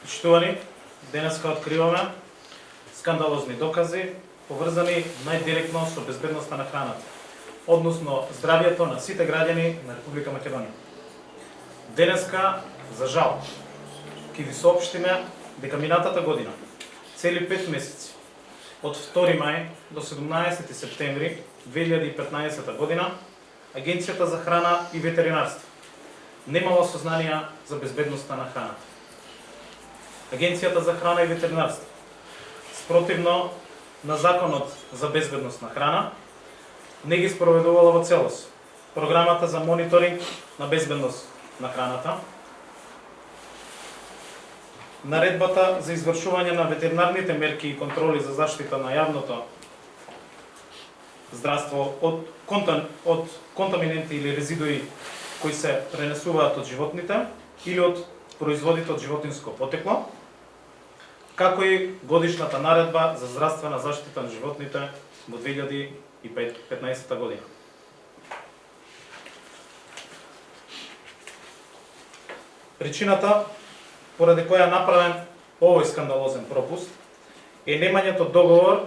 Почитувани, денеска откриваме скандалозни докази, поврзани најдиректно со безбедноста на храната, односно здравието на сите граѓани на Република Македонија. Денеска, за жал, ќе ви соопштиме дека минатата година, цели 5 месеци, од 2 мај до 17 септември 2015 година, Агенцијата за храна и ветеринарство немала сознанија за безбедноста на храната. Агенцијата за храна и ветеринарство, спротивно на Законот за безбедност на храна, не ги спроведувала во целост програмата за мониторинг на безбедност на храната, наредбата за извршување на ветеринарните мерки и контроли за заштита на јавното здравство од контаминенти или резидуи кои се пренесуваат од животните или од производите од животинско потекло, како и годишната наредба за здравствена заштита на животните во 2015 година. Причината поради која направен овој скандалозен пропуст е немањето договор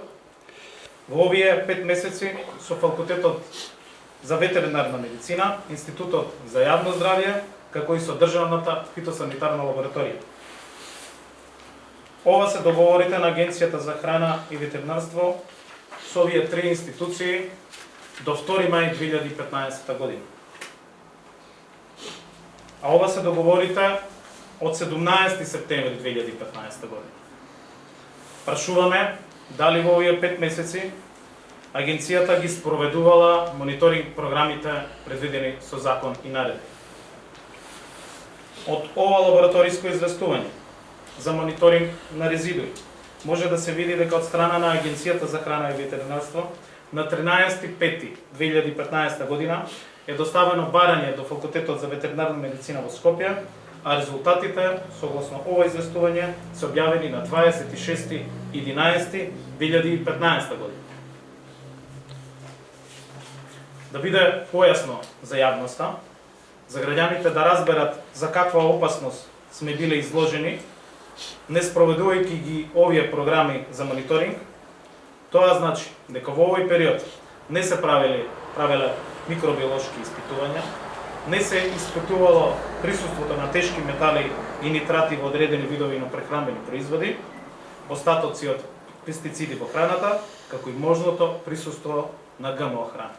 во овие 5 месеци со Факултетот за ветеринарна медицина, Институтот за јавно здравје, како и со Државната фитосанитарна лабораторија. Ова се договорите на Агенцијата за храна и ветеринарство со овие 3 институции до 2 мај 2015 година. А ова се договорите од 17 септември 2015 година. Прашуваме дали во овие 5 месеци Агенцијата ги спроведувала мониторинг програмите предвидени со закон и наредби. Од ова лабораториско известување за мониторинг на резидуи може да се види дека од страна на Агенцијата за храна и ветеринарство на 13.5.2015 година е доставено барање до Факултетот за ветеринарна медицина во Скопје, а резултатите, согласно ова известување, се објавени на 26.11.2015 година. Да биде појасно за јавноста, за граѓаните да разберат за каква опасност сме биле изложени, не спроведувајќи ги овие програми за мониторинг, тоа значи дека во овој период не се правеле микробиолошки испитувања, не се испитувало присуството на тешки метали и нитрати во одредени видови на прехранбени производи, остатоци од пестициди во храната, како и можното присуство на ГМО храна.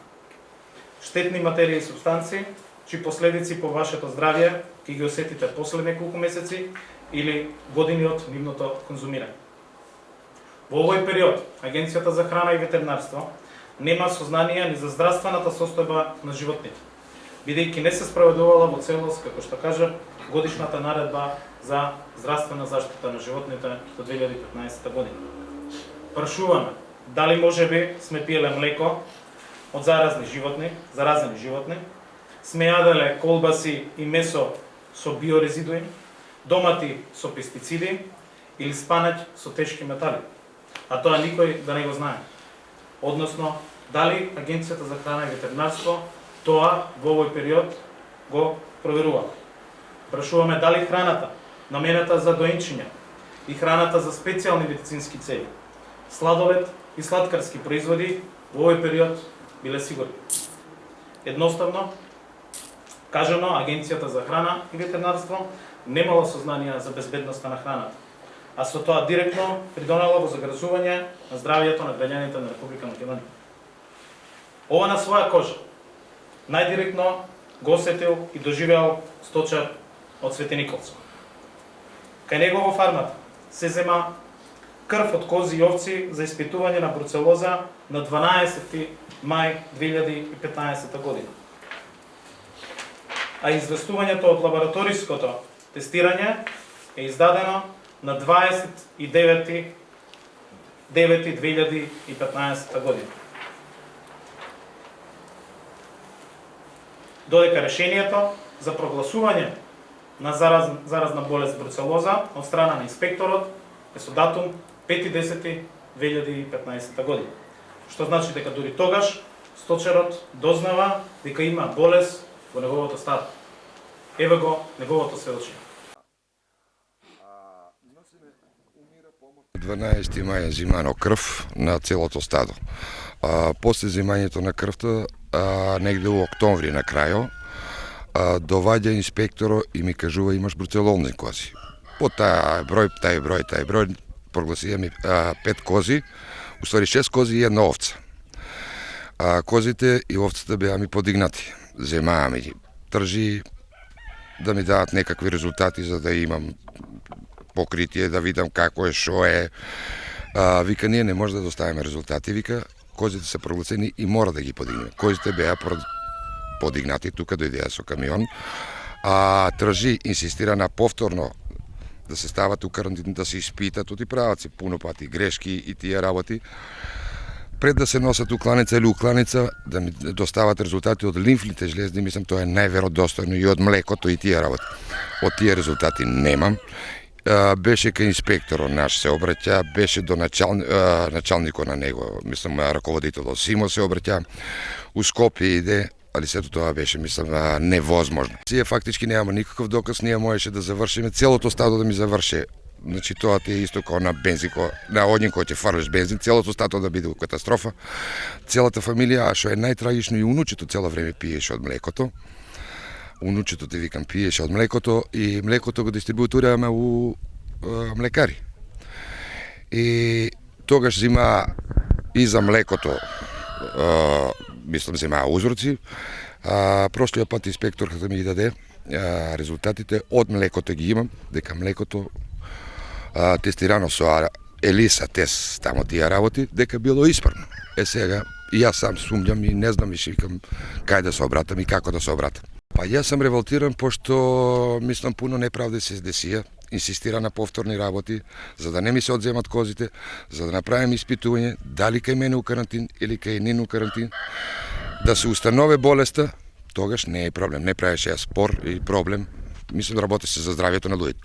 Штетни материи и субстанции, чии последици по вашето здравје ќе ги осетите после неколку месеци или години од нивното конзумирање. Во овој период, Агенцијата за храна и ветеринарство нема сознание ни за здравствената состојба на животните, бидејќи не се спроведувала во целост, како што кажа, годишната наредба за здравствена заштита на животните до 2015 година. Прашуваме дали можеби сме пиеле млеко од заразни животни, сме јаделе колбаси и месо со биорезидуи, домати со пестициди или спанаќ со тешки метали, а тоа никој да не го знае. Односно, дали Агенцијата за храна и ветеринарство тоа во овој период го проверува. Прашуваме дали храната наменета за доинчиња и храната за специјални медицински цели, сладолед и сладкарски производи во овој период биле сигурни. Едноставно, кажано, Агенцијата за храна и ветеринарство немала сознание за безбедноста на храната, а со тоа директно придонела во загрозување на здравјето на граѓаните на Република Македонија. Ова на своја кожа најдиректно го осетил и доживеал сточар од Свети Николско. Кај него во фармата се зема крв од кози и овци за испитување на бруцелоза на 12 мај 2015 година. А известувањето од лабораториското тестирање е издадено на 29.9.2015 година. Додека решението за прогласување на заразна болест бруцелоза од страна на инспекторот е со датум 5.10.2015 година. Што значи дека дури тогаш сточарот дознава дека има болест во неговото стадо. Еве го неговото сведочење. 12 мај е зимано крв на целото стадо. После зимањето на крвта, негде у октомври на крајо, доваѓа инспекторо и ми кажува имаш бруцелолни кози. По тај број, прогласија ми 5 кози, уствари 6 кози и една овца. Козите и овцата беа ми подигнати. Земаа ми тржи да ми дадат некакви резултати за да имам покритие, да видам како е, шо е. Вика, ние не може да доставиме резултати. Вика, козите се прогласени и мора да ги подигнеме. Козите беа подигнати, тука дојдеа со камион. Тржи, инсистира на повторно да се стават у карантин, да се испитат, оти прават се пуно пати грешки и тие работи. Пред да се носат у кланица или у кланица, да ми достават резултати од лимфните жлезди, мислам тоа е најверодостојно, и од млекото и тие работи. Од тие резултати немам. Беше кај инспекторот наш се обраќа, беше до началникот на него, мислам раководителот Симо се обраќа, у Скопје иде, али сето тоа беше, мислам, невозможно. Сие фактички немаме никаков доказ, ние можеше да завршиме, целото стадо да ми заврше. Значи тоа ти е исто како на бензин, на огњен кој ќе фрлиш бензин, целото стадо да биде катастрофа. Целата фамилија, а што е најтрагично, и унучето цело време пиеше од млекото. Унучето, ти викам, пиеше од млекото и млекото го дистрибуираме у млекари. И тогаш зима и за млекото, мислам, земаа узорци. Прошлиот пат инспекторката ми ги даде резултатите од млекото, ги имам, дека млекото тестирано со Елиса тест, тамо тие работи, дека било исправно. Сега, и јас сам сумњам и не знам више викам кај да се обратам и како да се обратам. Па јас сум револтиран, пошто мислам пуно неправди се десија, инсистира на повторни работи, за да не ми се одземат козите, за да направим испитување, дали кај мене у карантин или кај нин у карантин, да се установи болеста, тогаш не е проблем, не правеше спор и проблем, мислам работи се за здравјето на луѓето.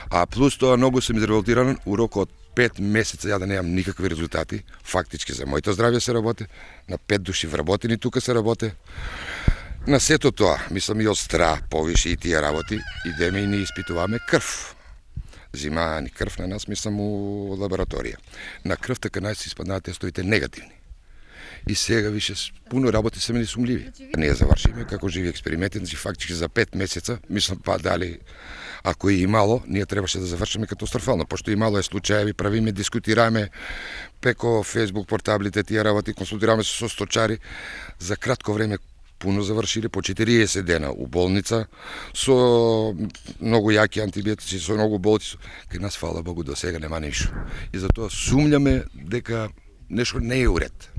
А плюс тоа многу сум изреволтиран, у рок од 5 месеца ја да немам никакви резултати, фактички за моето здравје се работи, на 5 души вработени тука се работи. На сето тоа, мислам и од страх повише и тие работи, идеме и не испитуваме крв. Зимаа ни крв на нас, мислам у лабораторија. На крвта кај нас испаднаат тестовите негативни. И сега више пуно работи се мени сумливи. Ние завршиме како живи експерименти, значи фактички за 5 месеца, мислам па дали ако и имало, ние требаше да завршиме катастрофално, пошто имало е случаеви, правиме, дискутираме преко Facebook портаблите, тие работи, консултираме се со сточари, за кратко време пуно завршиле, по 40 дена у болница, со многу јаки антибиотици, со многу болници. Кај нас, фала Богу, до сега нема ништо. И затоа сумњаме дека нешто не е уред.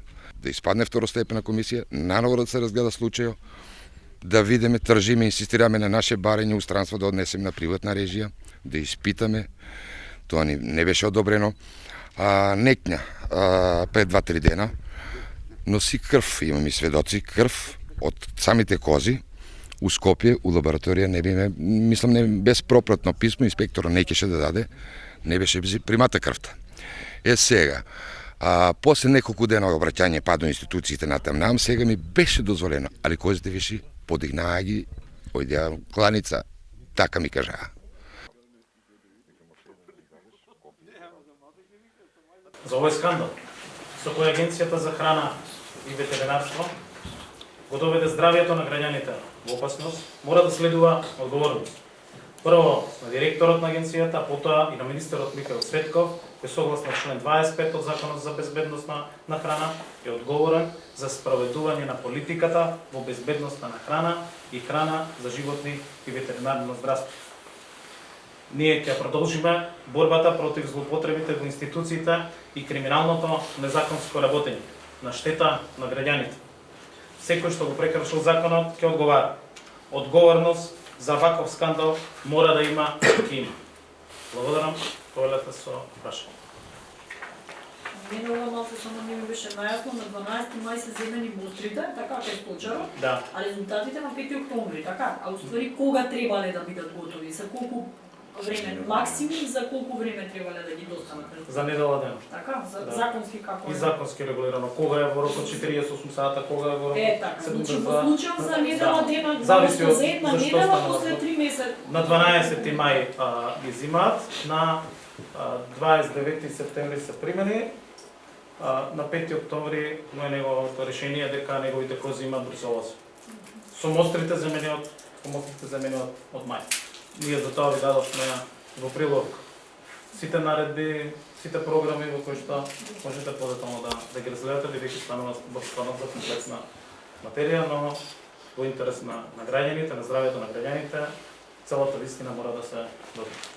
Да испадне второстепена комисија, наново да се разгледа случајот, да видиме, тржиме, инсистираме на наше барење у странство да однесеме на приватна режија, да испитаме. Тоа не беше одобрено. Некња пред 2-3 дена носи крв, имам и сведоци, крв од самите кози у Скопје, у лабораторија не биме, мислам не без пропратно писмо, инспекторот не кеше да даде, не беше примата крвта. Сега, после неколку дена обраќање па до институциите натамнам, сега ми беше дозволено, али козите виши подигнаа ги, ојдеа кланица, така ми кажаа. За овој скандал, со кој Агенцијата за храна и ветеринарство го доведе здравјето на граѓаните во опасност, мора да следува одговорност. Прво на директорот на агенцијата, потоа и на министерот Михаил Цветков, кој согласно член 25 од Законот за безбедност на храна е одговорен за спроведување на политиката во безбедноста на храна и храна за животни и ветеринарно здравство. Ние ќе продолжиме борбата против злоупотребите во институциите и криминалното незаконско работење на штета на граѓаните. Секој што го прекршил законот ќе одговара. Одговорност за ваков скандал мора да има и има. Благодарам, повелете со прашање. Мене ова малку само не ми беше најасно, на 12 мај се земени мустрите, така кај сточарот, да. А резултатите на 5 октомври, така? А уствари кога требале да бидат готови? За колку време максимум за колку време требале да ги достанат? За недела ден. Така, Да. законски како И е? законски регулирано. Кога е во рокот 48 сата, кога е во рокот Така, 72. значи во случај за недела Да. дена, Зависи од за една зашто недела станува после збор. 3 месеци. На 12 мај ги зимаат, на 29 септември се примени, на 5 октомври му е неговото решение дека неговите кози имаат брусолоз. Со мострите земени од мај. Ние за тоа ви дадовме во прилог сите наредби, сите програми во кои што можете подетално да ги разгледате, бидејќи станува за комплексна материја, но во интерес на граѓаните, на здравјето на граѓаните, целата вистина мора да се добие.